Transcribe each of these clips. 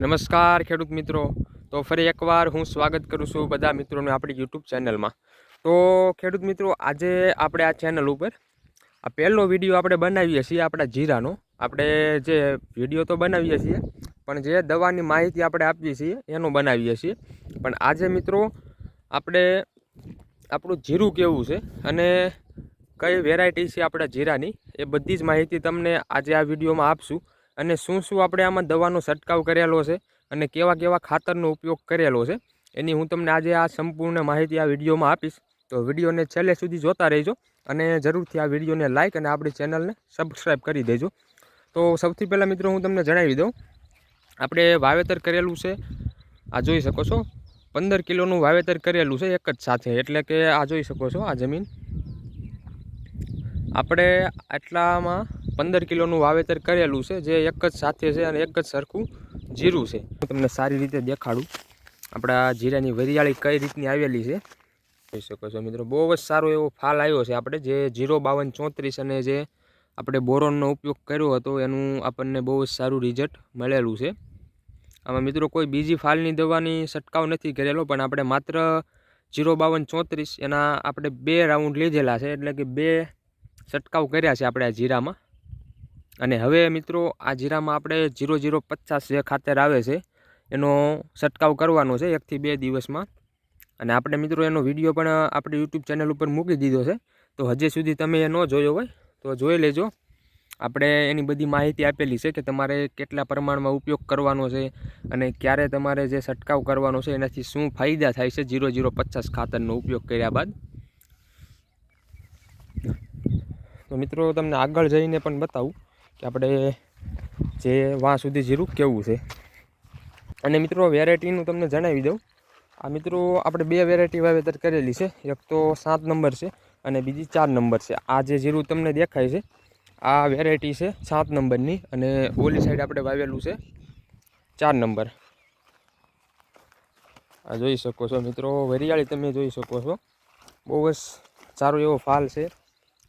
નમસ્કાર ખેડૂત મિત્રો, તો ફરી એકવાર હું સ્વાગત કરું છું બધા મિત્રોને આપણી યુટ્યુબ ચેનલમાં। તો ખેડૂત મિત્રો, આજે આપણે આ ચેનલ ઉપર આ પહેલો વિડીયો આપણે બનાવીએ છીએ આપણા જીરાનો। આપણે જે વિડીયો તો બનાવીએ છીએ, પણ જે દવાની માહિતી આપણે આપીએ છીએ એનો બનાવીએ છીએ। પણ આજે મિત્રો આપણે આપણું જીરું કેવું છે અને કઈ વેરાયટી છે આપણા જીરાની, એ બધી જ માહિતી તમને આજે આ વિડીયોમાં આપશું। અને શું શું આપણે આમાં દવાનો છંટકાવ કરેલો છે અને કેવા કેવા ખાતરનો ઉપયોગ કરેલો છે એની હું તમને આજે આ સંપૂર્ણ માહિતી આ વિડીયોમાં આપીશ। તો વિડીયોને છેલ્લે સુધી જોતા રહેજો અને જરૂરથી આ વિડીયોને લાઇક અને આપણી ચેનલને સબસ્ક્રાઈબ કરી દેજો। તો સૌથી પહેલાં મિત્રો હું તમને જણાવી દઉં, આપણે વાવેતર કરેલું છે, આ જોઈ શકો છો 15 કિલોનું વાવેતર કરેલું છે એક જ સાથે। એટલે કે આ જોઈ શકો છો, આ જમીન આપણે આટલામાં 15 કિલોનું વાવેતર કરેલું છે, જે એક જ સાથે છે અને એક જ સરખું જીરું છે। હું તમને સારી રીતે દેખાડું આપણા જીરાની વરિયાળી કઈ રીતની આવેલી છે, જોઈ શકો છો મિત્રો। બહુ જ સારો એવો ફાલ આવ્યો છે આપણે જે 05234 અને જે આપણે બોરોનનો ઉપયોગ કર્યો હતો એનું આપણને બહુ જ સારું રિઝલ્ટ મળેલું છે। આમાં મિત્રો કોઈ બીજી ફાલની દવાની છંટકાવ નથી કરેલો, પણ આપણે માત્ર 05234 એના આપણે 2 રાઉન્ડ લીધેલા છે, એટલે કે 2 છંટકાવ કર્યા છે આપણે આ જીરામાં। અને હવે મિત્રો આ જીરામાં આપણે 0050 જે ખાતર આવે છે એનો છંટકાવ કરવાનો છે 1 થી 2 દિવસમાં। અને આપણે મિત્રો એનો વિડીયો પણ આપણી યુટ્યુબ ચેનલ ઉપર મૂકી દીધો છે, તો હજી સુધી તમે એ ન જોયો હોય તો જોઈ લેજો। આપણે એની બધી માહિતી આપેલી છે કે તમારે કેટલા પ્રમાણમાં ઉપયોગ કરવાનો છે અને ક્યારે તમારે જે છંટકાવ કરવાનો છે એનાથી શું ફાયદા થાય છે 0050 ખાતરનો ઉપયોગ કર્યા બાદ। તો મિત્રો તમને આગળ જઈને પણ બતાવું કે આપણે જે વાં સુધી જીરું કેવું છે। અને મિત્રો વેરાયટીનું તમને જણાવી દઉં, આ મિત્રો આપણે 2 વેરાયટી વાવેતર કરેલી છે, એક તો 7 નંબર છે અને બીજી 4 નંબર છે। આ જે જીરું તમને દેખાય છે આ વેરાયટી છે 7 નંબરની, અને ઓલી સાઈડ આપણે વાવેલું છે 4 નંબર। આ જોઈ શકો છો મિત્રો, વરિયાળી તમે જોઈ શકો છો, બહુ જ સારો એવો ફાલ છે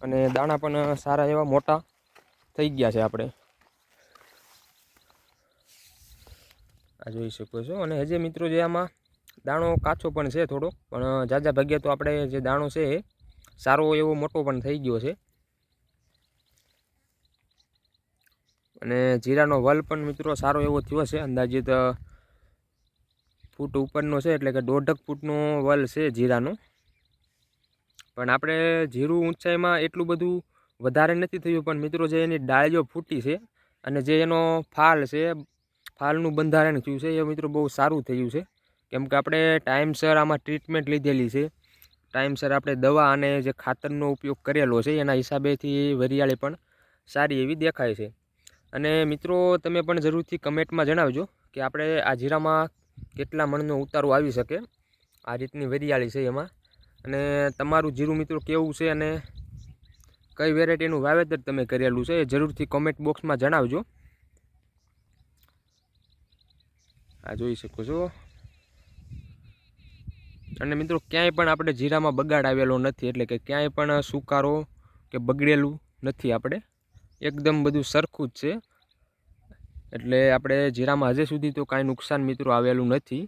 અને દાણા પણ સારા એવા મોટા થઈ ગયા છે આપણે, આ જોઈ શકો છો। અને હજી મિત્રો જે આમાં દાણો કાચો પણ છે થોડો, પણ જાજા ભાગ્યા તો આપણે જે દાણો છે એ સારો એવો મોટો પણ થઈ ગયો છે। અને જીરાનો વલ પણ મિત્રો સારો એવો થયો છે, અંદાજિત ફૂટ ઉપરનો છે, એટલે કે 1.5 ફૂટનો વલ છે જીરાનો। પણ આપણે જીરું ઊંચાઈમાં એટલું બધું વધારે નથી થયું, પણ મિત્રો જે એની ડાળીઓ ફૂટી છે અને જે એનો ફાલ છે, ફાલનું બંધારણ થયું છે એ મિત્રો બહુ સારું થયું છે। કેમ કે આપણે ટાઈમસર આમાં ટ્રીટમેન્ટ લીધેલી છે, ટાઈમસર આપણે દવા અને જે ખાતરનો ઉપયોગ કરેલો છે એના હિસાબેથી વરિયાળી પણ સારી એવી દેખાય છે। અને મિત્રો તમે પણ જરૂરથી કમેન્ટમાં જણાવજો કે આપણે આ જીરામાં કેટલા મણનો ઉતારો આવી શકે, આ રીતની વરિયાળી છે એમાં। અને તમારું જીરું મિત્રો કેવું છે અને કઈ વેરાયટીનું વાવેતર તમે કરેલું છે એ જરૂરથી કોમેન્ટ બોક્સમાં જણાવજો। આ જોઈ શકો છો। અને મિત્રો ક્યાંય પણ આપણે જીરામાં બગાડ આવેલો નથી, એટલે કે ક્યાંય પણ સુકારો કે બગડેલું નથી, આપણે એકદમ બધું સરખું જ છે। એટલે આપણે જીરામાં હજી સુધી તો કાંઈ નુકસાન મિત્રો આવેલું નથી।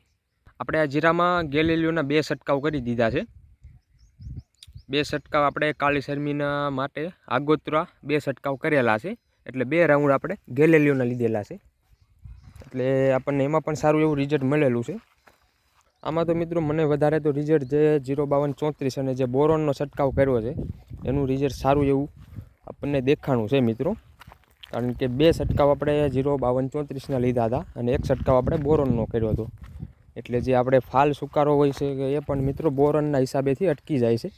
આપણે આ જીરામાં ગેલેલિયોના 2 છંટકાવ કરી દીધા છે, 2 છંટકાવ આપણે કાળી શરમીના માટે આગોતરા 2 છંટકાવ કરેલા છે, એટલે 2 રાઉન્ડ આપણે ગેલેલિયોના લીધેલા છે, એટલે આપણને એમાં પણ સારું એવું રિઝલ્ટ મળેલું છે। આમાં તો મિત્રો મને વધારે તો રિઝલ્ટ જે 05234 અને જે બોરોનનો છંટકાવ કર્યો છે એનું રિઝલ્ટ સારું એવું આપણને દેખાણું છે મિત્રો। કારણ કે 2 છંટકાવ આપણે 05234ના લીધા હતા અને 1 છંટકાવ આપણે બોરોનનો કર્યો હતો, એટલે જે આપણે ફાલ સુકારો હોય છે કે એ પણ મિત્રો બોરોનના હિસાબેથી અટકી જાય છે।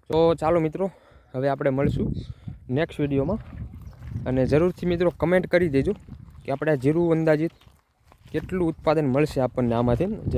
તો ચાલો મિત્રો, હવે આપણે મળશું નેક્સ્ટ વિડીયોમાં, અને જરૂરથી મિત્રો કમેન્ટ કરી દેજો કે આપણે જીરું અંદાજિત કેટલું ઉત્પાદન મળશે આપણને આમાંથી, જે